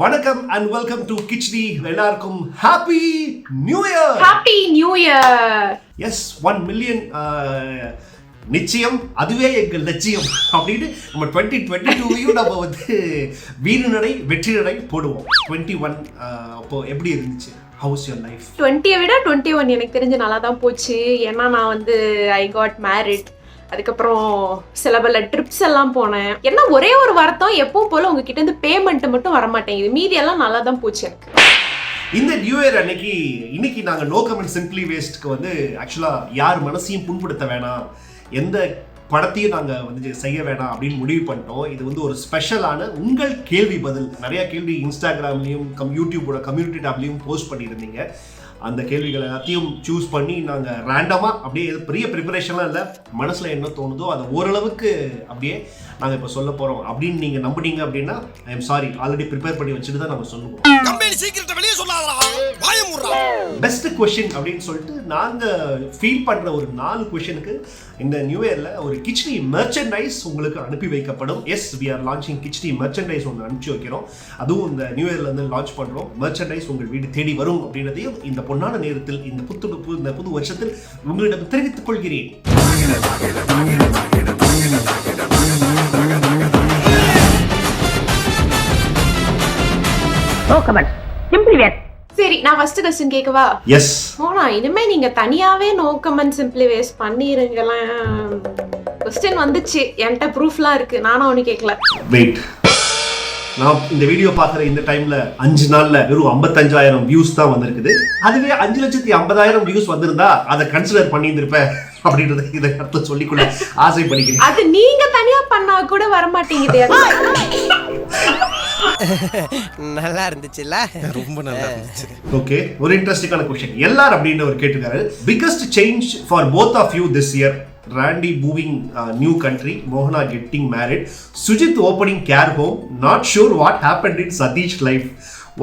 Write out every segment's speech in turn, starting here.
வணக்கம் and welcome to Khichdi. எல்லாருக்கும் happy new year. Happy new year. Yes 1 million நிச்சயம், அதுவே எங்கள் லட்சியம் அப்படின்னு நம்ம 2022 நம்ம வந்து வீறு நடை வெற்றி நடை போடுவோம். 21 அப்போ எப்படி இருந்துச்சு? House your life? 20 விட 21 எனக்கு தெரிஞ்சு நல்லா தான் போச்சு. ஏன்னா நான் வந்து ஐ காட் மேரிட். அதுக்கப்புறம் சில பல ட்ரிப்ஸ் எல்லாம் போனேன். என்ன ஒரே ஒரு வருத்தம், எப்பவும் போல உங்ககிட்ட இருந்து பேமெண்ட் மட்டும் வரமாட்டேங்குது. மீதி எல்லாம் நல்லா தான் போச்சு எனக்கு. இந்த நியூ இயர் இன்னைக்கு நாங்கள் நோ கமெண்ட் சிம்பிளி வேஸ்ட்க்கு வந்து ஆக்சுவலாக யார் மனசையும் புண்படுத்த வேணாம், எந்த படத்தையும் நாங்கள் வந்து செய்ய வேணாம் அப்படின்னு முடிவு பண்ணிட்டோம். இது வந்து ஒரு ஸ்பெஷலான உங்கள் கேள்வி பதில். நிறையா கேள்வி இன்ஸ்டாகிராம்லேயும் யூடியூபோட கம்யூனிட்டி டேப்லேயும் போஸ்ட் பண்ணியிருந்தீங்க. அந்த கேள்விகள் எல்லாத்தையும் சூஸ் பண்ணி நாங்கள் ரேண்டமாக அப்படியே பெரிய ப்ரிப்பரேஷன்லாம் இல்லை, மனசில் என்ன தோணுதோ அதை ஓரளவுக்கு அப்படியே நாங்கள் இப்போ சொல்ல போகிறோம் அப்படின்னு நீங்கள் நம்பினீங்க அப்படின்னா I am sorry, already prepare பண்ணி வச்சுட்டு தான் நாங்கள் சொல்லுவோம். பெஸ்ட் கொஸ்டின் அப்படின்னு சொல்லிட்டு நாங்கள் ஃபீல் பண்ணுற ஒரு 4 கொஸ்டினுக்கு இந்த நியூ இயரில் ஒரு கிச்டி மெர்ச்சன்டைஸ் உங்களுக்கு அனுப்பி வைக்கப்படும். Yes, we are launching Khichdi merchandise ஒன்று அனுப்பிச்சு வைக்கிறோம். அதுவும் இந்த நியூ இயர்லேருந்து லான்ச் பண்ணுறோம். மெர்ச்சன்டைஸ் உங்கள் வீடு தேடி வரும் அப்படின்றதையும் இந்த பொன்னான நேரத்தில் இந்த புது வருஷத்தில் உங்களிடம் தெரிவித்துக் கொள்கிறேன். சரி, நான் ஃபர்ஸ்ட் क्वेश्चन கேட்கவா? எஸ். போனா இனிமே நீங்க தனியாவே நோ கமெண்ட் சிம்பிளி வேஸ்ட் பண்ணிருங்கலாம். क्वेश्चन வந்துச்சு, என்கிட்ட ப்ரூஃப்லாம் இருக்கு. நானும் ஒண்ணு கேட்கல. வெயிட், நான் இந்த வீடியோ பார்க்குற இந்த டைம்ல 5 நாள்ல வெறும் 55,000 வியூஸ் தான் வந்திருக்குது. அதுவே 5,50,000 வியூஸ் வந்திருந்தா அதை கன்சிடர் பண்ணியிருந்திருப்பேன் அப்படின்றத இதை கருத்துல சொல்லிக்கொள்ள ஆசைப்படுகிறேன். அது நீங்க தனியா பண்ணா கூட வர மாட்டேங்குது. நல்லா இருந்துச்சுல்ல? ரொம்ப நல்லா இருந்துச்சு. ஓகே, ஒரு இன்ட்ரெஸ்டிங்கான क्वेश्चन. எல்லார் அப்படின்ற ஒரு கேட்டிருக்காரு. Biggest change for both of you this year? Randy moving new country, Mohana getting married, Sujit opening care home. Not sure what happened in Satish life.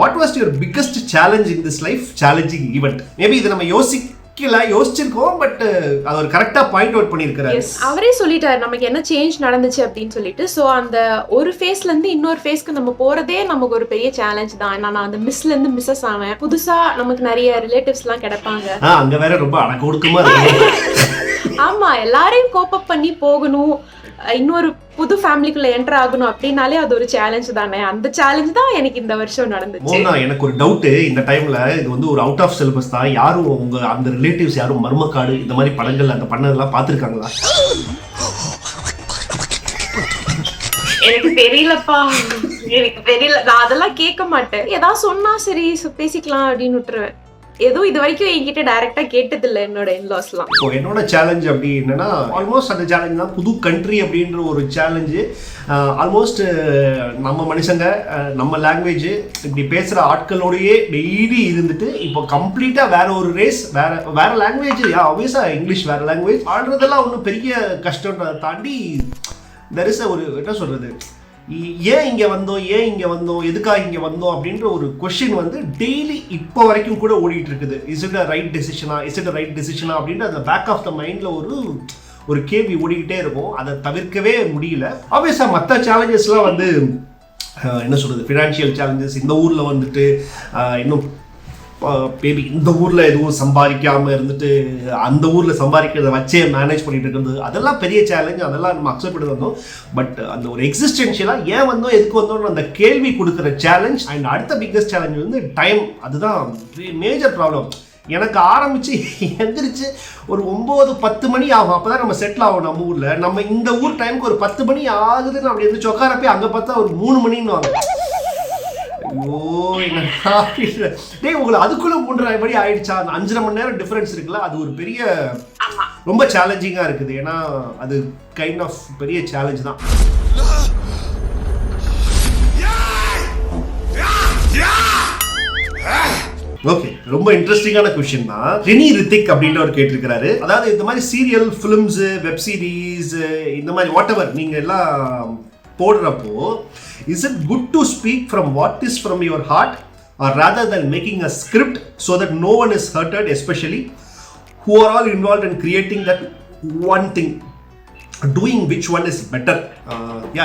What was your biggest challenge in this life? Challenging event. Maybe இதை நம்ம யோசிச்சிருக்கோம், but அது ஒரு கரெக்டா point out பண்ணியிருக்காரு. அவரே சொல்லிட்டாரு நமக்கு என்ன சேஞ்ச் நடந்துச்சு அப்படின்னு சொல்லிட்டு. ஸோ அந்த ஒரு ஃபேஸ்ல இருந்து இன்னொரு ஃபேஸ்க்கு நம்ம போறதே நமக்கு ஒரு பெரிய சேலஞ்ச் தான். நான் அந்த மிஸ்ல இருந்து மிஸ்ஸஸ் ஆனேன். புதுசா நமக்கு நிறைய ரிலேட்டிவ்ஸ் எல்லாம் கிடைப்பாங்க. அங்க வேற ரொம்ப அடக்க ஒடுக்கமா இருக்கு. ஆமா, எல்லாரையும் கோப் அப் பண்ணி போகணும், இன்னொரு புது ஃபேமிலிக்குள்ள என்டர் ஆகணும் அப்படின்னாலே அது ஒரு சேலஞ்ச் தானே. அந்த சேலஞ்ச் தான் எனக்கு இந்த வருஷம் நடந்துச்சு. எனக்கு ஒரு டவுட், இந்த டைம்ல இது வந்து ஒரு அவுட் ஆஃப் சிலபஸ் தான். யாரும் உங்க அந்த ரிலேட்டிவ்ஸ் யாரும் மர்மக்காடு இந்த மாதிரி படங்கள் அந்த பண்ணதெல்லாம் பார்த்துருக்காங்களா? எனக்கு தெரியலப்பா, எனக்கு தெரியல. நான் அதெல்லாம் கேட்க மாட்டேன். ஏதாவது சொன்னா சரி பேசிக்கலாம் அப்படின்னு விட்டுருவேன். எதுவும் இது வரைக்கும் என்கிட்ட டைரக்டா கேட்டது இல்லை என்னோட இன்லாஸ்லாம். ஸோ என்னோட சேலஞ்ச் அப்படி என்னன்னா ஆல்மோஸ்ட் அந்த சேலஞ்ச் தான். புது கண்ட்ரி அப்படின்ற ஒரு சேலஞ்சு. ஆல்மோஸ்ட் நம்ம மனுஷங்க நம்ம லாங்குவேஜ் இப்படி பேசுகிற ஆட்களோடையே டெய்லி இருந்துட்டு இப்போ கம்ப்ளீட்டாக வேற ஒரு ரேஸ், வேற லாங்குவேஜ், ஆப்வியஸாக இங்கிலீஷ் வேற லாங்குவேஜ் ஆடுறதெல்லாம் ஒன்றும் பெரிய கஷ்டன்றதை தாண்டி தெர் இஸ் ஒரு என்ன சொல்கிறது, ஏன் இங்கே வந்தோம், எதுக்காக இங்கே வந்தோம் அப்படின்ற ஒரு கொஸ்டின் வந்து டெய்லி இப்போ வரைக்கும் கூட ஓடிட்டு இருக்குது. இஸ் இட் ரைட் டெசிஷனா அப்படின்ற அந்த பேக் ஆஃப் த மைண்டில் ஒரு கேள்வி ஓடிக்கிட்டே இருக்கும். அதை தவிர்க்கவே முடியல. ஆப்வியஸாக மற்ற சேலஞ்சஸ்லாம் வந்து என்ன சொல்கிறது, ஃபினான்ஷியல் சேலஞ்சஸ். இந்த ஊரில் வந்துட்டு இன்னும் பேபி இந்த ஊரில் எதுவும் சம்பாதிக்காமல் இருந்துட்டு அந்த ஊரில் சம்பாதிக்கிறத வச்சே மேனேஜ் பண்ணிட்டு இருக்கிறது, அதெல்லாம் பெரிய சேலஞ்ச். அதெல்லாம் நம்ம அக்செப்ட் பண்ணி வந்தோம். பட் அந்த ஒரு எக்ஸிஸ்டென்ஷியலாக ஏன் வந்தோம், எதுக்கு வந்தோம்னு அந்த கேள்வி கொடுக்குற சேலஞ்ச். அண்ட் அடுத்த பிக்கஸ்ட் சேலஞ்ச் வந்து டைம். அதுதான் மேஜர் ப்ராப்ளம். எனக்கு ஆரம்பித்து எந்திரிச்சு ஒரு 9-10 மணி ஆகும். அப்போ தான் நம்ம செட்டில் ஆகும் நம்ம ஊரில். நம்ம இந்த ஊர் டைமுக்கு ஒரு 10 மணி ஆகுதுன்னு அப்படி எந்திரிச்சு உட்காரப்பே அங்கே பார்த்தா ஒரு 3 மணின்னு வாங்க. உங்களை அதுக்குள்ள 3:30 மணி ஆயிடுச்சா? அந்த 5.5 மணி நேரம் டிஃபரன்ஸ் இருக்குல்ல, அது ஒரு பெரிய ரொம்ப சேலஞ்சிங்கா இருக்குது. ஏன்னா அது கைண்ட் ஆஃப் பெரிய சேலஞ்ச் தான். ஓகே, ரொம்ப இன்ட்ரெஸ்டிங்கான क्वेश्चन தான். ரெனி ரித்திக் அப்படின்றவர் கேட்டிருக்கிறாரு. அதாவது இந்த மாதிரி சீரியல், ஃபிலிம்ஸ், வெப் சீரிஸ், இந்த மாதிரி வாட் எவர் நீங்க எல்லாம் போடுறப்போ is it good to speak from what is from your heart or rather than making a script so that no one is hurted, especially who are all involved in creating that one thing? Doing which one is better.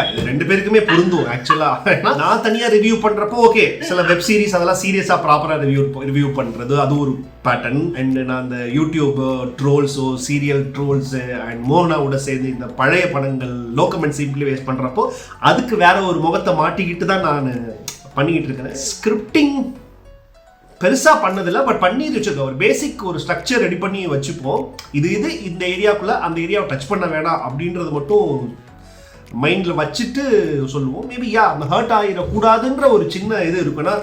இது ரெண்டு பேருக்குமே பொருந்தும் ஆக்சுவலாக. நான் தனியாக review பண்ணுறப்போ okay, சில web series அதெல்லாம் சீரியஸாக ப்ராப்பராக ரிவ்யூ பண்ணுறது அது ஒரு பேட்டர்ன். அண்ட் நான் அந்த யூடியூப் ட்ரோல்ஸோ சீரியல் ட்ரோல்ஸு அண்ட் மோகனாவோட சேர்ந்து இந்த பழைய படங்கள் லோ கமெண்ட் சிம்பிளிஃபை பண்ணுறப்போ அதுக்கு வேற ஒரு முகத்தை மாட்டிக்கிட்டு தான் நான் பண்ணிக்கிட்டு இருக்கிறேன். ஸ்கிரிப்டிங் பெருசாக பண்ணதில்லை, பட் பண்ணி வச்சுருக்கோம். ஒரு பேசிக் ஒரு ஸ்ட்ரக்சர் ரெடி பண்ணி வச்சுப்போம். இது இந்த ஏரியாவுக்குள்ளே அந்த ஏரியாவை டச் பண்ண வேணாம் அப்படின்றது மட்டும் மைண்டில் வச்சுட்டு சொல்லுவோம். மேபி அந்த ஹர்ட் ஆகிடக்கூடாதுன்ற ஒரு சின்ன இது இருக்குன்னா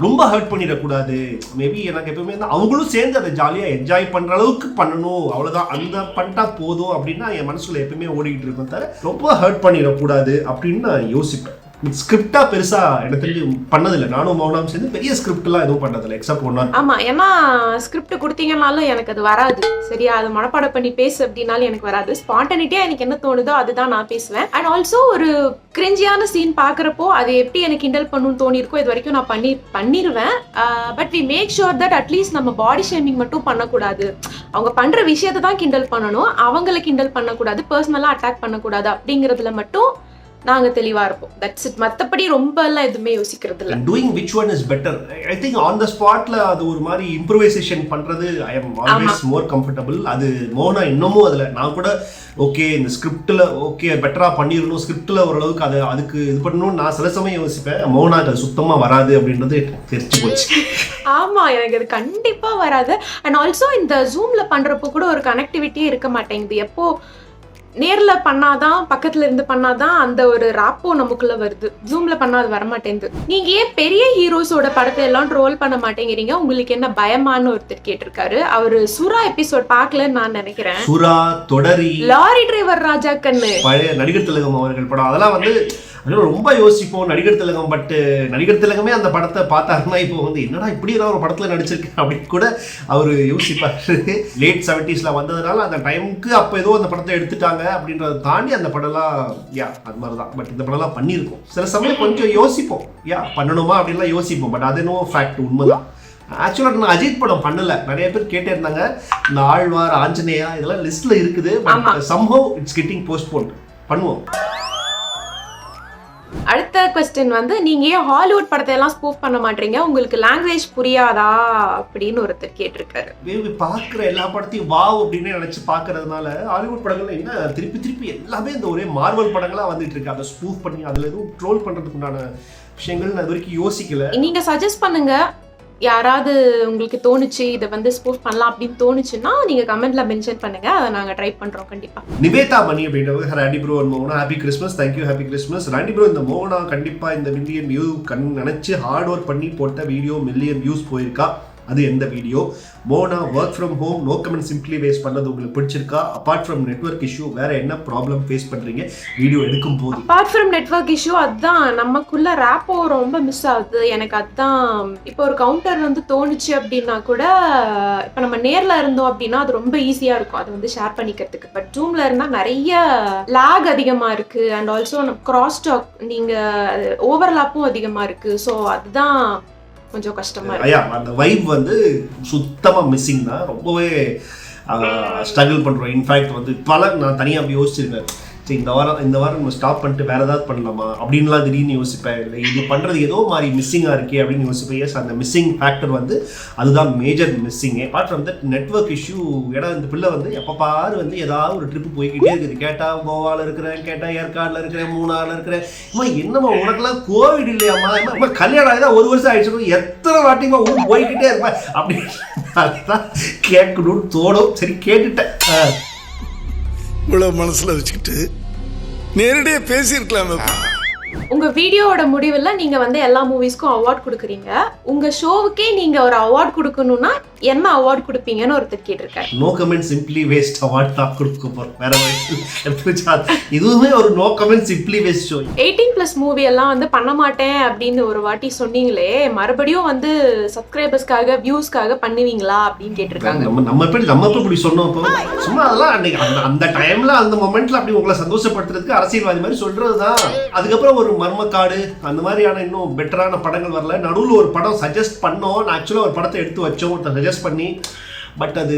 ரொம்ப ஹர்ட் பண்ணிடக்கூடாது. மேபி எனக்கு எப்பவுமே அவங்களும் சேர்ந்து அதை ஜாலியாக என்ஜாய் பண்ணுற அளவுக்கு பண்ணணும், அவ்வளோதான், அந்த பண்ணிட்டா போதும் அப்படின்னா என் மனசுல எப்பவுமே ஓடிக்கிட்டு இருக்கும். தவிர ரொம்ப ஹர்ட் பண்ணிடக்கூடாது அப்படின்னு நான் யோசிப்பேன். ஸ்கிரிப்டா பெருசா எனக்கு தெரிஞ்சு பண்ணதில்லை. நானும் மௌனம் சேர்ந்து பெரிய ஸ்கிரிப்ட்லாம் எதுவும் பண்ணதில்லை எக்ஸப்ட் ஒன்னா. ஆமா, ஏன்னா ஸ்கிரிப்ட் கொடுத்தீங்கன்னாலும் எனக்கு அது வராது. சரியா, அது மனப்பாடம் பண்ணி பேசு அப்படின்னாலும் எனக்கு வராது. ஸ்பான்டனிட்டியா எனக்கு என்ன தோணுதோ அதுதான் நான் பேசுவேன். அண்ட் ஆல்சோ ஒரு கிரிஞ்சியான சீன் பாக்குறப்போ அது எப்படி எனக்கு கிண்டல் பண்ணணும்னு தோணிருக்கோ இது வரைக்கும் நான் பண்ணிருவேன். But we make sure that at least நம்ம பாடி ஷேமிங் மட்டும் பண்ணக்கூடாது. அவங்க பண்ற விஷயத்தை தான் கிண்டல் பண்ணணும், அவங்களை கிண்டல் பண்ணக்கூடாது, பர்சனலா அட்டாக் பண்ணக்கூடாது அப்படிங்கறதுல மட்டும் நாங்க தெளிவா இருப்போம். That's it. மத்தபடி ரொம்ப எல்லாம் எதுவுமே யோசிக்கிறது இல்ல. Doing which one is better, I think on the ஸ்பாட்ல அது ஒரு மாதிரி இம்ப்ரூவைசேஷன் பண்றது I am always more comfortable. அது மோனா இன்னமும் அதுல நான் கூட ஓகே இந்த ஸ்கிரிப்ட்ல ஓகே பெட்டரா பண்ணிடணும், ஸ்கிரிப்ட்ல ஓரளவுக்கு அதை அதுக்கு இது பண்ணணும்னு நான் சில சமயம் யோசிப்பேன். மோனாக்கு அது சுத்தமா வராது அப்படின்றது தெரிஞ்சு போச்சு. ஆமா, எனக்கு அது கண்டிப்பா வராது. அண்ட் ஆல்சோ இந்த ஜூம்ல பண்றப்போ கூட ஒரு கனெக்டிவிட்டியே இருக்க மாட்டேங்குது. எப்போ நேர்ல பண்ணாதான், பக்கத்துல இருந்து பண்ணாதான் அந்த ஒரு ராப்போ நமக்குள்ள வருது. ஜூம்ல பண்ணா அது வரமாட்டேங்குது. நீங்க ஏன் பெரிய ஹீரோஸோட படத்தை எல்லாம் ட்ரோல் பண்ண மாட்டேங்கிறீங்க, உங்களுக்கு என்ன பயமான்னு ஒருத்தர் கேட்டிருக்காரு. அவரு சுறா எபிசோட் பார்க்கலன்னு நான் நினைக்கிறேன். சுறா, தொடரி, லாரி டிரைவர் ராஜா கண்ணு, பழைய நடிகர் திலகம் அவர்கள் படம், அதெல்லாம் வந்து ரொம்ப யோசிப்போம். நடிகர் திலகம், பட் நடிகர் திலகமே அந்த படத்தை பார்த்தாருன்னா இப்போ வந்து என்னடா இப்படி ஏதாவது ஒரு படத்துல நடிச்சிருக்கேன் அப்படின்னு கூட அவர் யோசிப்பாரு. லேட் 70s வந்ததுனால அந்த டைமுக்கு அப்போ ஏதோ அந்த படத்தை எடுத்துட்டாங்க அப்படின்றத தாண்டி அந்த படம்லாம் அது மாதிரி தான். பட் இந்த படம்லாம் பண்ணியிருக்கோம். சில சமயம் கொஞ்சம் யோசிப்போம், பண்ணணுமா அப்படின்லாம் யோசிப்போம். பட் அது என்னவோ ஃபேக்ட், உண்மைதான். ஆக்சுவலாக நான் அஜித் படம் பண்ணல, நிறைய பேர் கேட்டே இருந்தாங்க. இந்த ஆழ்வார், ஆஞ்சநேயா இதெல்லாம் லிஸ்ட்ல இருக்குது. But somehow it's getting postpone. பண்ணுவோம். அடுத்த क्वेश्चन வந்து நீங்க ஏன் ஹாலிவுட் படத்தை எல்லாம் ஸ்பூஃப் பண்ண மாட்டீங்க, உங்களுக்கு லாங்குவேஜ் புரியாதா அப்படின்னு ஒருத்தர் கேட்டிருக்காரு. பாக்குற எல்லா படத்தையும் வாவ் அப்படின்னு நினைச்சு பாக்குறதுனால ஹாலிவுட் படங்கள்ல என்ன திருப்பி எல்லாமே இந்த ஒரே மார்வல் படங்களா வந்துட்டு இருக்கு. அதை ஸ்பூஃப் பண்ணி அதுல எதுவும் ட்ரோல் பண்றதுக்கு உண்டான விஷயங்கள் நான் இது வரைக்கும் யோசிக்கல. நீங்க சஜஸ்ட் பண்ணுங்க, யாராவது உங்களுக்கு தோணுச்சு இதை வந்து ஸ்பூஃப் பண்ணலாம் அப்படின்னு தோணுச்சுன்னா நீங்க கமெண்ட்ல மென்ஷன் பண்ணுங்க, அதை நாங்க ட்ரை பண்றோம் கண்டிப்பா. நிவேதா மணி அப்படின்றவங்க ராண்டி ப்ரோ அண்ட் மோகனா happy Christmas, thank you happy Christmas. Randy bro, இந்த மோகனா கண்டிப்பா இந்த மில்லியன் வியூ நினைச்சு ஹார்ட் ஒர்க் பண்ணி போட்ட வீடியோ மில்லியன் வியூஸ் போயிருக்கா, அது எந்த video? Mona work from home no comment simply waste பண்ணது உங்களுக்கு பிடிச்சிருக்கா? அப்பார்ட் ஃப்ரம் நெட்வொர்க் இஷ்யூ வேற என்ன ப்ராப்ளம் ஃபேஸ் பண்றீங்க வீடியோ எடுக்கும் போது? அப்பார்ட் ஃப்ரம் நெட்வொர்க் இஷ்யூ அதுதான் நமக்குள்ள ராப்போ ரொம்ப மிஸ் ஆகுது எனக்கு. அதுதான் இப்போ ஒரு கவுண்டர் வந்து தோணுச்சு அப்படின்னா கூட இப்போ நம்ம நேர்ல இருந்தோம் அப்படின்னா அது ரொம்ப ஈஸியா இருக்கும் அது வந்து ஷேர் பண்ணிக்கிறதுக்கு. பட் ஜூம்ல இருந்தா நிறைய லாக் அதிகமா இருக்கு. அண்ட் ஆல்சோ கிராஸ் டாக் நீங்க ஓவர்லாப்பும் அதிகமா இருக்கு. ஸோ அதுதான் கொஞ்சம் கஷ்டமா இருக்கு. அந்த வைப் வந்து சுத்தமா மிஸ்ஸிங் தான். ரொம்பவே ஸ்ட்ரகிள் பண்றோம். இன்ஃபேக்ட் வந்து நான் தனியாக அப்படி யோசிச்சிருக்கேன், சரி இந்த வாரம் நம்ம ஸ்டாப் பண்ணிட்டு வேற ஏதாவது பண்ணலாமா அப்படின்லாம் திடீர்னு யோசிப்பேன். இல்லை இது பண்றது ஏதோ மாதிரி மிஸ்ஸிங்காக இருக்கே அப்படின்னு யோசிப்பேன். எஸ், அந்த மிஸ்ஸிங் ஃபேக்டர் வந்து அதுதான் மேஜர் மிஸ்ஸிங்கே. Apart from that network issue. ஏன்னா இந்த பிள்ளை வந்து எப்போ பாரு வந்து ஏதாவது ஒரு ட்ரிப்பு போய்கிட்டே இருக்குது. கேட்டால் கோவாவில் இருக்கிறேன், கேட்டால் ஏற்காடில் இருக்கிறேன், மூணாரில் இருக்கிறேன். என்னம்மா உனக்கெல்லாம் கோவிட் இல்லையாம்மா, கல்யாணம் ஆகிதான் 1 வருஷம் ஆயிடுச்சு, எத்தனை வாட்டிமா ஊர் போய்கிட்டே இருப்பேன் அப்படின்னு அதுதான் கேட்கணும்னு தோணும். சரி கேட்டுட்டேன். இவ்வளவு மனசுல வச்சுக்கிட்டு நேரடியா பேசியிருக்கலாமே. உங்க வீடியோவோட முடிவுல நீங்க வந்து எல்லா மூவிஸ்க்கும் அவார்ட் கொடுக்குறீங்க. உங்க ஷோவுக்கே நீங்க ஒரு அவார்ட் கொடுக்கணும்னா என்ன அவார்ட் கொடுப்பீங்கன்னு ஒருத்தர் கேட்டிருக்காரு. No comment simply waste award தான் கொடுக்க போறோம். வேற இதுவுமே ஒரு no comment simply waste show. 18+ movie எல்லாம் வந்து பண்ண மாட்டேன் அப்படின்னு ஒரு வாட்டி சொன்னீங்களே, மறுபடியும் வந்து சப்ஸ்கிரைபர்ஸ்க்காக வியூஸ்க்காக பண்ணுவீங்களா அப்படின்னு கேட்டிருக்காங்க. நம்ம இப்படி சொன்னோம். சும்மா அதெல்லாம் அன்னைக்கு அந்த டைம்ல அந்த மொமெண்ட்ல அப்படி உங்களை சந்தோஷப்படுத்துறதுக்கு அரசியல்வாதி மாதிரி சொல்றதுதான். அதுக்கப்புறம் ஒரு மர்மக்காடு அந்த மாதிரியான இன்னும் பெட்டரான படங்கள் வரல. நடுவில் ஒரு படம் சஜஸ்ட் பண்ணோம். நான் ஆக்சுவலாக ஒரு படத்தை எடுத்து வச்சோம், ஒருத்தர் சஜஸ்ட் பண்ணி பட் அது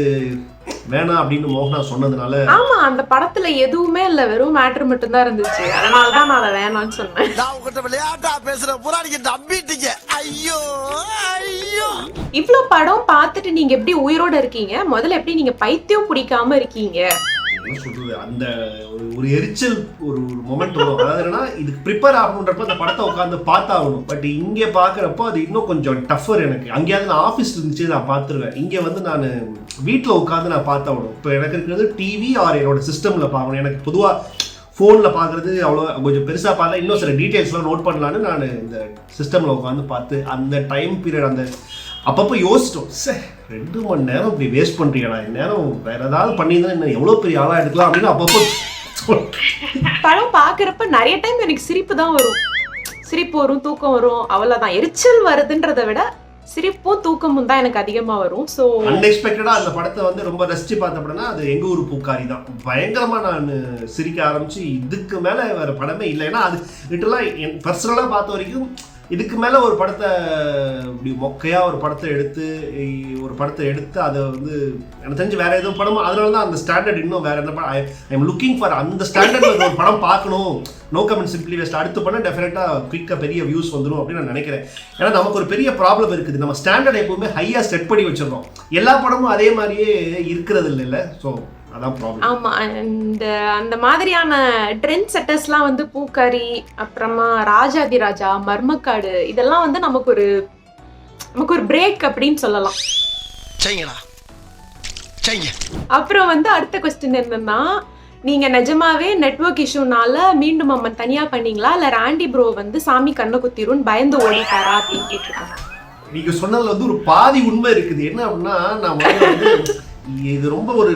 வேணாம் அப்படின்னு மோகனா சொன்னதுனால ஆமா, அந்த படத்துல எதுவுமே இல்ல, வெறும் மேட்ரு மட்டும் தான் இருந்துச்சு. அதனாலதான் நான் அதை வேணாம்னு சொன்னேன். நான் உங்ககிட்ட விளையாட்டா பேசுற புறாடிக்கு நம்பிட்டீங்க. ஐயோ ஐயோ. இவ்ளோ படம் பார்த்துட்டு நீங்க எப்படி உயிரோட இருக்கீங்க? முதல்ல எப்படி நீங்க பைத்தியம் பிடிக்காம இருக்கீங்க? என்ன சொல்றது, அந்த ஒரு எரிச்சல் ஒரு மொமெண்ட் வரும். அதாவது என்னன்னா, இதுக்கு ப்ரிப்பேர் ஆகணுன்றப்ப அந்த படத்தை உட்காந்து பார்த்தாகணும். பட் இங்கே பார்க்குறப்போ அது இன்னும் கொஞ்சம் டஃபர் எனக்கு. அங்கேயாவது நான் ஆஃபீஸ் இருந்துச்சு நான் பார்த்துருவேன். இங்கே வந்து நான் வீட்டில் உட்காந்து நான் பார்த்தாகணும். இப்போ எனக்கு இருக்கிறது டிவி ஆர் என்னோட சிஸ்டமில் பார்க்கணும். எனக்கு பொதுவாக ஃபோனில் பார்க்குறது அவ்வளோ கொஞ்சம் பெருசாக பார்த்தா இன்னும் சில டீட்டெயில்ஸ்லாம் நோட் பண்ணலான்னு நான் இந்த சிஸ்டமில் உட்காந்து பார்த்து அந்த டைம் பீரியட் அந்த அப்பப்போ யோசிச்சிட்டோம், சார் 2 மணி நேரம் இப்படி வேஸ்ட் பண்ணுறீங்களா, நேரம் வேற ஏதாவது பண்ணியிருந்தா இன்னும் எவ்வளோ பெரிய ஆளாக எடுக்கலாம் அப்படின்னு அப்பப்போ படம் பார்க்குறப்ப நிறைய டைம் எனக்கு சிரிப்பு தான் வரும். சிரிப்பு வரும், தூக்கம் வரும், அவ்வளோதான். எரிச்சல் வருதுன்றதை விட சிரிப்பும் தூக்கமும் தான் எனக்கு அதிகமாக வரும். ஸோ அன்எக்ஸ்பெக்டடாக அந்த படத்தை வந்து ரொம்ப ரசித்து பார்த்தப்படனா அது எங்கள் ஊர் பூக்காரி தான். பயங்கரமாக நான் சிரிக்க ஆரம்பித்து இதுக்கு மேலே வேறு படமே இல்லை. ஏன்னா அது லிட்டரலாக என் பர்சனலாக பார்த்த வரைக்கும் இதுக்கு மேலே ஒரு படத்தை இப்படி மொக்கையாக ஒரு படத்தை எடுத்து அதை வந்து எனக்கு தெரிஞ்சு வேறு எதுவும் படமும், அதனால தான் அந்த ஸ்டாண்டர்ட் இன்னும் வேறு எந்த படம் ஐ எம் லுக்கிங் ஃபார் அந்த ஸ்டாண்டர்டில் ஒரு படம் பார்க்கணும். நோ கமெண்ட் சிம்பிளி வேஸ்ட் அடுத்து பண்ண டெஃபினட்டாக குயிக்காக பெரிய வியூஸ் வந்துடும் அப்படின்னு நான் நினைக்கிறேன். ஏன்னா நமக்கு ஒரு பெரிய ப்ராப்ளம் இருக்குது, நம்ம ஸ்டாண்டர்ட் எப்பவுமே ஹையாக செட் பண்ணி வச்சிடறோம். எல்லா படமும் அதே மாதிரியே இருக்கிறது இல்லை. ஸோ ஆமா, அந்த மாதிரியான ட்ரெண்ட் செட்டர்ஸ்லாம் வந்து பூக்காரி, அப்புறமா ராஜாதி ராஜா, மர்மக்காடு, இதெல்லாம் வந்து நமக்கு ஒரு பிரேக் அப்படின்னு சொல்லலாம். அப்புறம் வந்து அடுத்த क्वेश्चन என்னன்னா, நீங்க நிஜமாவே நெட்வொர்க் இஷ்யூனால மீண்டும் அம்மன் தனியா பண்ணீங்களா, இல்ல ராண்டி ப்ரோ வந்து சாமி கண்ணை குத்திரும் பயந்து ஓடிட்டாரா அப்படின்னு கேட்டிருக்காங்க. நீங்க சொன்னதுல வந்து ஒரு பாதி உண்மை இருக்குது. என்ன அப்படின்னா, நான் வந்து இது ரொம்ப ஒரு,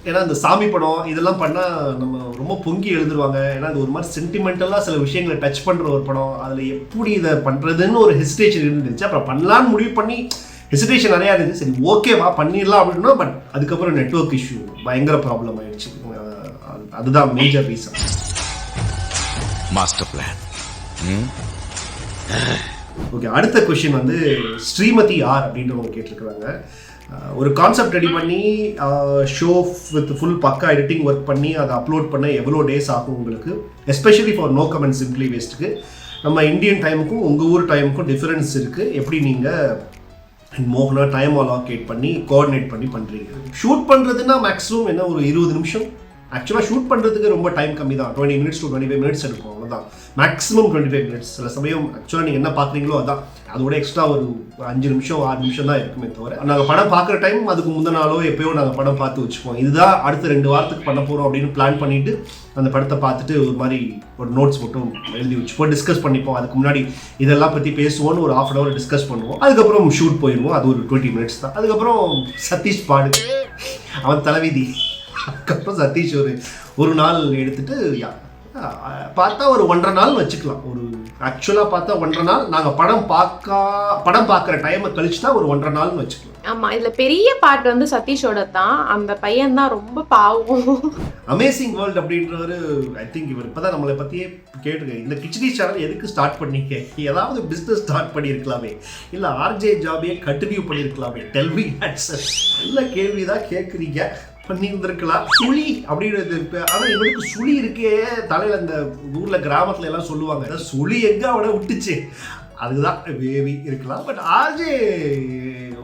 ஏன்னா இந்த சாமி படம் இதெல்லாம் பண்ணால் நம்ம ரொம்ப பொங்கி எழுதுருவாங்க. ஏன்னா அது ஒரு மாதிரி சென்டிமெண்டலாக சில விஷயங்களை டச் பண்ணுற ஒரு படம். அதில் எப்படி இதை பண்ணுறதுன்னு ஒரு ஹெசிடேஷன் இருந்துச்சு. அப்புறம் பண்ணலான்னு முடிவு பண்ணி ஹெசிடேஷன் நிறையா இருந்துச்சு. சரி ஓகேவா பண்ணிடலாம் அப்படின்னா, பட் அதுக்கப்புறம் நெட்வொர்க் இஷ்யூ பயங்கர ப்ராப்ளம் ஆயிடுச்சு. அதுதான் major reason. Master plan. Okay, அடுத்த கொஸ்டின் வந்து ஸ்ரீமதி ஆர் அப்படின்றவங்க கேட்டிருக்கிறாங்க. ஒரு கான்செப்ட் ரெடி பண்ணி show with full pakka editing work பண்ணி அதை அப்லோட் பண்ண எவ்வளோ டேஸ் ஆகும் உங்களுக்கு, especially for no comment simply வேஸ்ட்டுக்கு? நம்ம இந்தியன் டைமுக்கும் உங்கள் ஊர் டைமுக்கும் டிஃப்ரென்ஸ் இருக்குது. எப்படி நீங்கள் மோகனா டைம் அலாகேட் பண்ணி கோஆர்டினேட் பண்ணி பண்ணுறீங்க? ஷூட் பண்ணுறதுன்னா மேக்ஸிமம் என்ன ஒரு 20 நிமிஷம். ஆக்சுவலாக ஷூட் பண்ணுறதுக்கு ரொம்ப டைம் கம்மி தான், 20 minutes to 25 minutes எடுக்கும், அவ்வளோதான். Maximum 25 minutes. சில சமயம் ஆக்சுவலாக நீங்கள் என்ன பார்க்குறீங்களோ அதான், அதோட எக்ஸ்ட்ரா ஒரு 5 நிமிஷம் 6 நிமிஷம் தான் இருக்குமே தவிர, நாங்கள் படம் பார்க்குற டைம் அதுக்கு முந்தின நாளோ எப்போயோ நாங்கள் படம் பார்த்து வச்சுப்போம். இதுதான் அடுத்த 2 வாரத்துக்கு பண்ண போகிறோம் அப்படின்னு பிளான் பண்ணிவிட்டு அந்த படத்தை பார்த்துட்டு ஒரு மாதிரி ஒரு நோட்ஸ் மட்டும் எழுதி வச்சுப்போம், டிஸ்கஸ் பண்ணிப்போம். அதுக்கு முன்னாடி இதெல்லாம் பற்றி பேசுவோன்னு ஒரு 1/2 hour டிஸ்கஸ் பண்ணுவோம். அதுக்கப்புறம் ஷூட் போயிடுவோம். அது ஒரு 20 minutes தான். அதுக்கப்புறம் சதீஷ் பாடு, அவன் தலைவிதி. அதுக்கப்புறம் சதீஷ் ஒரு நாள் எடுத்துட்டு பார்த்தா ஒரு 1.5 நாள் வச்சுக்கலாம். ஒரு ஆக்சுவலாக பார்த்தா 1.5 நாள். நாங்கள் படம் பார்க்குற டைமை கழிச்சுட்டா ஒரு 1.5 நாள்னு வச்சுக்கலாம். ஆமா, இதுல பெரிய பார்ட் வந்து சதீஷோட தான். அந்த பையன் தான் ரொம்ப பாவம். அமேசிங் வேர்ல்ட் அப்படின்றவர், ஐ திங்க் இவர் இப்போதான் நம்மளை பற்றியே கேட்டிருக்கேன். இந்த கிச்சடி சேனல் எதுக்கு ஸ்டார்ட் பண்ணீங்க? ஏதாவது பிஸ்னஸ் ஸ்டார்ட் பண்ணியிருக்கலாமே, இல்லை ஆர்ஜே ஜாபியை கண்டினியூ பண்ணியிருக்கலாமே. டெல்வி ஆன்சர். நல்ல கேள்விதான் கேட்குறீங்க, பண்ணியிருந்திருக்கலாம். சுழி அப்படின்றது. ஆனால் இவனுக்கு சுழி இருக்கே தலையில். அந்த ஊரில் கிராமத்துல எல்லாம் சொல்லுவாங்க, சுழி எங்கே அவனை விட்டுச்சு, அதுதான் வேவி இருக்கலாம். பட் ஆர்ஜே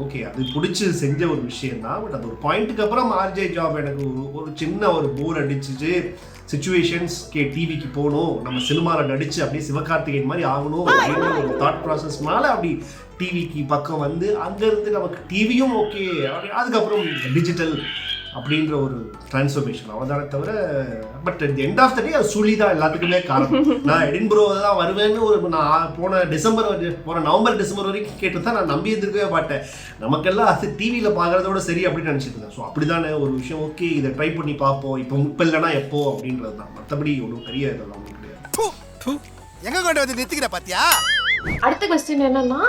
ஓகே, அது பிடிச்சி செஞ்ச ஒரு விஷயம் தான். பட் அது ஒரு பாயிண்ட்டுக்கு அப்புறம் ஆர்ஜே ஜாப் எனக்கு ஒரு சின்ன ஒரு போர் அடிச்சிச்சு. சிச்சுவேஷன்ஸ் டிவிக்கு போகணும், நம்ம சினிமாவில் நடிச்சு அப்படியே சிவகார்த்திகேயன் மாதிரி ஆகணும் அப்படின்னு ஒரு தாட் ப்ராசஸ்னால அப்படி டிவிக்கு பக்கம் வந்து அங்கேருந்து நமக்கு டிவியும் ஓகே, அதுக்கப்புறம் டிஜிட்டல் அப்படின்ற ஒரு டிரான்ஸ்ஃபர்மேஷன் அவ்வளோதானே தவிர. But at the end of the day அது சுழி தான் எல்லாத்துக்குமே காரணம். நான் எடின்பரோ தான் வருவேன்னு நான் போன நவம்பர் டிசம்பர் வரைக்கும் கேட்டு தான் நான் நம்பி இருக்கவே மாட்டேன். நமக்கெல்லாம் அது டிவியில் பார்க்குறதோட சரி அப்படின்னு நினச்சிட்டு இருந்தேன். ஸோ அப்படி தானே ஒரு விஷயம், ஓகே இதை ட்ரை பண்ணி பார்ப்போம், இப்போ இல்லைன்னா எப்போ அப்படின்றது தான். மற்றபடி ஒரு பெரிய இதெல்லாம் கிடையாது. எங்க கொண்டு வந்து நிறுத்திக்கிற பாத்தியா? அடுத்த கொஸ்டின் என்னன்னா,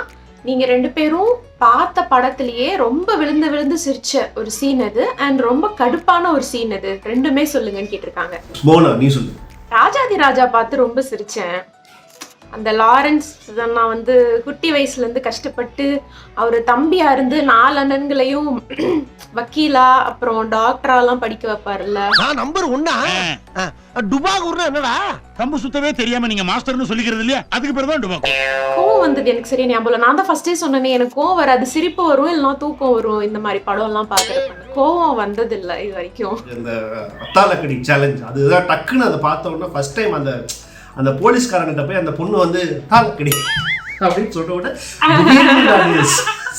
நீங்க 2 பேரும் பார்த்த படத்திலேயே ரொம்ப விழுந்து சிரிச்ச ஒரு சீன் எது, அண்ட் ரொம்ப கடுப்பான ஒரு சீன் எது, ரெண்டுமே சொல்லுங்கன்னு கேட்டிருக்காங்க. மோனா நீ சொல்லு. ராஜாதி ராஜா பார்த்து ரொம்ப சிரிச்சேன். அந்த லாரன்ஸ் அண்ணா வந்து குட்டி வயசுல இருந்து கஷ்டப்பட்டு அவர் தம்பியா இருந்து 4 அண்ணன்களையும் வக்கீலா அப்புறம் டாக்டராலாம் படிக்க வைப்பாருல்ல. நான் நம்பர் 1 டுபாகூர்னா என்னடா? கம்பு சுத்தவே தெரியாம நீங்க மாஸ்டர்னு சொல்லிக்கிறது இல்லையா, அதுக்கு பேர் தான் டுபாகூர். கோவம் வந்தது எனக்கு சரியா ஞாபகம் இல்லை. நான் தான் ஃபர்ஸ்டே சொன்னேனே எனக்கு கோவம் வராது, சிரிப்பு வரும் இல்லைன்னா தூக்கம் வரும். இந்த மாதிரி படம் எல்லாம் பாக்குறப்ப கோவம் வந்தது இல்லை இது வரைக்கும். இந்த அத்தாலக்கடி சேலஞ்ச் அதுதான் டக்குன்னு அதை பார்த்த உடனே ஃபர்ஸ்ட் டைம் அந்த போலீஸ்காரங்கிட்ட போய் அந்த பொண்ணு வந்து அத்தாலக்கடி அப்படின்னு சொல்ற உடனே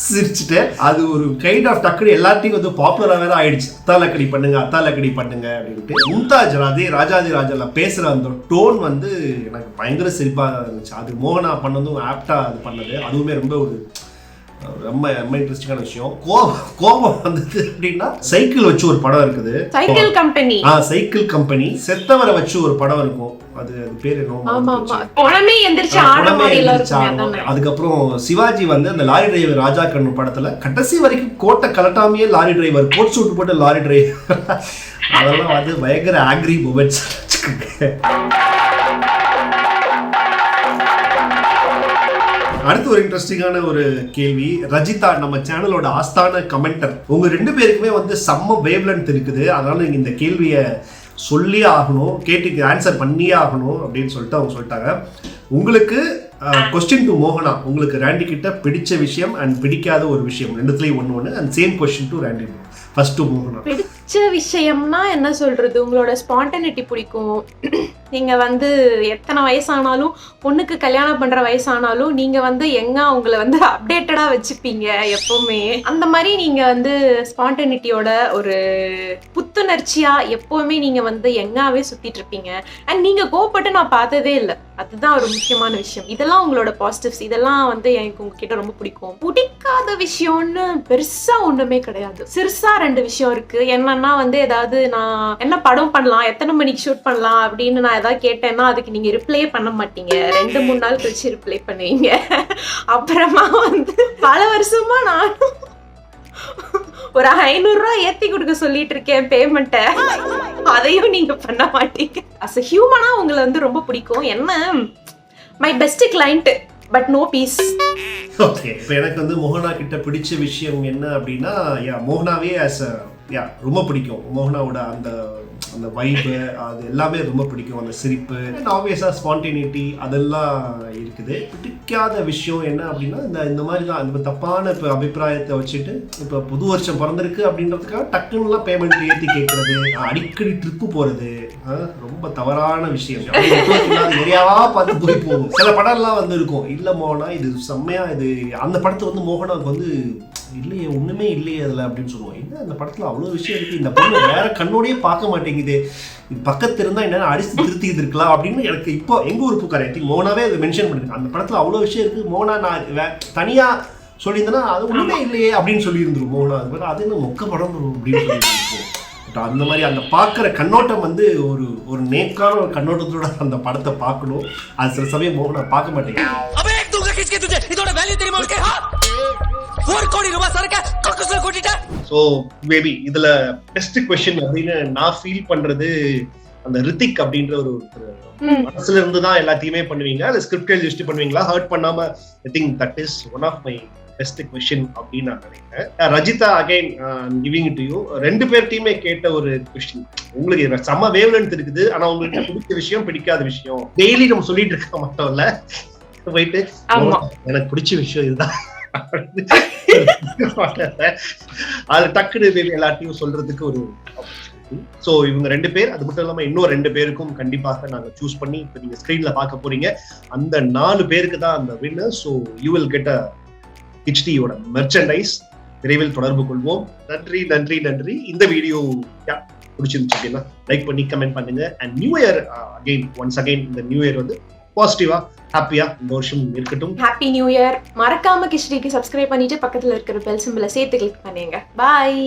சிரிச்சுட்டு அது ஒரு கைண்ட் ஆஃப் டக்குனு எல்லாத்தையும் வந்து பாப்புலரா வேற ஆயிடுச்சு. அத்தாலக்கடி பண்ணுங்க அப்படின்ட்டு. மும்தாஜ் ராஜாதி ராஜால பேசுற அந்த டோன் வந்து எனக்கு பயங்கர சிரிப்பா இருந்துச்சு. அது மோகனா பண்ணதும் ஆப்டா அது பண்ணது, அதுவுமே ரொம்ப ஒரு ரொம்ப இன்ட்ரெஸ்டிங்கான விஷயம். கோபம் வந்தது அப்படின்னா சைக்கிள் வச்சு ஒரு படம் இருக்குது, சைக்கிள் கம்பெனி. செத்தவரை வச்சு ஒரு படம் இருக்கும், அது பேர் என்ன, அதுக்கப்புறம் சிவாஜி வந்து அந்த லாரி டிரைவர் ராஜா கண்ணு படத்துல கடைசி வரைக்கும் கோட்டை கலட்டாமையே லாரி டிரைவர், கோட் சூட் போட்ட லாரி டிரைவர், அதெல்லாம் வந்து பயங்கர ஆக்ரி மூமெண்ட்ஸ். அடுத்து ஒரு இன்ட்ரெஸ்டிங்கான ஒரு கேள்வி. ரஜிதா நம்ம சேனலோட ஆஸ்தான கமெண்டர், உங்க 2 பேருக்குமே வந்து செம்ம வேவ்லென்த் இருக்குது, அதனால நீங்க இந்த கேள்வியை சொல்லியே ஆகணும், கேட்டு ஆன்சர் பண்ணியே ஆகணும் அப்படின்னு சொல்லிட்டு அவங்க சொல்லிட்டாங்க. உங்களுக்கு கொஸ்டின் டு மோகனா, உங்களுக்கு ராண்டி கிட்ட பிடிச்ச விஷயம் அண்ட் பிடிக்காத ஒரு விஷயம், 2த்துலயும் ஒன்று and same question to Randy. First to மோகனா. பிடிச்ச விஷயம்னா என்ன சொல்றது, உங்களோட ஸ்பான்டனிட்டி பிடிக்கும். நீங்க வந்து எத்தனை வயசானாலும், பொண்ணுக்கு கல்யாணம் பண்ற வயசானாலும் நீங்க வந்து அவங்கள வந்து அப்டேட்டடா வச்சுப்பீங்க எப்பவுமே. அந்த மாதிரி நீங்க வந்து ஸ்பான்டனிட்டியோட ஒரு புத்துணர்ச்சியா எப்பவுமே நீங்க வந்து எங்காவே சுத்திட்டு இருப்பீங்க. அண்ட் நீங்க கோவப்பட்டு நான் பார்த்ததே இல்லை, அதுதான் ஒரு முக்கியமான விஷயம். இதெல்லாம் உங்களோட பாசிட்டிவ்ஸ், இதெல்லாம் வந்து எனக்கு உங்ககிட்ட ரொம்ப பிடிக்கும். பிடிக்காத விஷயம்னு பெருசா ஒண்ணுமே கிடையாது, சிறுசா 2 விஷயம் இருக்கு. என்னன்னா வந்து ஏதாவது நான் என்ன படம் பண்ணலாம், எத்தனை மணிக்கு ஷூட் பண்ணலாம் அப்படின்னு நான் ஏதாவது கேட்டேன்னா அதுக்கு நீங்க ரிப்ளை பண்ண மாட்டீங்க, 2-3 நாள் கழிச்சு ரிப்ளை பண்ணுவீங்க. அப்புறமா வந்து பல வருஷமா நானும் ஒரு 500 ரூபாய் ஏத்தி கொடுக்க சொல்லிட்டு இருக்கேன் பேமெண்ட்டை, அதையும் நீங்க பண்ண மாட்டீங்க. அஸ் அ ஹியூமனா உங்களை வந்து ரொம்ப பிடிக்கும். என்ன my best client but no fees. Okay, இப்போ எனக்கு வந்து மோகனா கிட்ட பிடிச்ச விஷயம் என்ன அப்படின்னா, மோகனாவே ரொம்ப பிடிக்கும். மோகனாவோட அந்த வைப்பு அது எல்லாமே ரொம்ப பிடிக்கும், அந்த சிரிப்பு, ஆப்வியஸாக ஸ்பான்டேனிட்டி அதெல்லாம் இருக்குது. பிடிக்காத விஷயம் என்ன அப்படின்னா இந்த மாதிரி தான், இந்த தப்பான இப்போ அபிப்பிராயத்தை வச்சுட்டு இப்போ புது வருஷம் பிறந்திருக்கு அப்படின்றதுக்காக டக்குன்னுலாம் பேமெண்ட் ஏற்றி கேட்கறது, அடிக்கடி ட்ரிப்பு போகிறது ரொம்ப தவறான விஷயம். நிறையாவா பார்த்து போய் போகும். சில படம்லாம் வந்து இருக்கும், இல்லை மோகனா இது செம்மையா, இது அந்த படத்தை வந்து மோகனாவுக்கு வந்து இல்லையே ஒண்ணுமே இல்லையே அதில் அப்படின்னு சொல்லுவோம். என்ன அந்த படத்துல அவ்வளோ விஷயம் இருக்கு, இந்த பொண்ணு வேற கண்ணோடையே பார்க்க மாட்டேங்குது, இது பக்கத்து இருந்தா என்னென்ன அடிச்சு திருத்திக்கிட்டு இருக்கலாம் அப்படின்னு எனக்கு இப்போ எங்க ஊர் பூக்கார் ஐ திங்க் மோகனாவே அதை மென்ஷன் பண்ணிருக்கு. அந்த படத்துல அவ்வளோ விஷயம் இருக்கு, மோகனா நான் தனியா சொல்லியிருந்தேன்னா அது ஒண்ணுமே இல்லையே அப்படின்னு சொல்லி இருந்துரும் மோகனா. அது என்ன மொக்க படம் அப்படின்னு சொல்லியிருக்கோம். அந்த மாதிரி அந்த பார்க்குற கண்ணோட்டம் வந்து ஒரு நேக்கான ஒரு கண்ணோட்டத்தோட அந்த படத்தை பார்க்கணும். அது சில சமயம் மோகனா பார்க்க மாட்டேங்குது. ஸோ மேபி இதுல பெஸ்ட் கொஸ்டின் அப்படின்னு நான் ஃபீல் பண்றது அந்த ரித்திக் அப்படின்ற ஒரு மனசுல இருந்து தான் எல்லாத்தையுமே பண்ணுவீங்க, அது ஸ்கிரிப்ட் எழுதி பண்ணுவீங்களா, ஹர்ட் பண்ணாம. I think that is one of my best question அப்படின்னு நான் நினைக்கிறேன். Rajitha again giving it to you. 2 பேர்ட்டையுமே கேட்ட ஒரு கொஸ்டின், உங்களுக்கு செம்ம வேவ்லென்த் இருக்குது, ஆனா உங்களுக்கு பிடிச்ச விஷயம் பிடிக்காத விஷயம் டெய்லி நம்ம சொல்லிட்டு இருக்க மாட்டோம்ல, போயிட்டு எனக்கு பிடிச்ச விஷயம் இதுதான் அது டக்குனு எல்லாத்தையும் சொல்றதுக்கு ஒரு. சோ இவங்க 2 பேர், அது மட்டும் இல்லாம இன்னும் 2 பேருக்கும் கண்டிப்பாக நாங்க சூஸ் பண்ணி இப்ப நீங்க ஸ்கிரீன்ல பார்க்க போறீங்க. அந்த 4 பேருக்கு தான் அந்த winner. So you will get a ஹெச்டியோட மெர்ச்சன்டைஸ். விரைவில் தொடர்பு கொள்வோம். நன்றி நன்றி நன்றி. இந்த வீடியோ பிடிச்சிருந்துச்சு அப்படின்னா லைக் பண்ணி கமெண்ட் பண்ணுங்க. And new year once again இந்த நியூ இயர் வந்து பாசிட்டிவா ஹாப்பியா இந்த வருஷம் இருக்கட்டும். Happy new year. மறக்காம கிஷ்டிக்கு சப்ஸ்கிரைப் பண்ணிட்டு பக்கத்துல இருக்கிற பெல் சிம்பிளை சேர்த்து கிளிக் பண்ணுங்க. பாய்.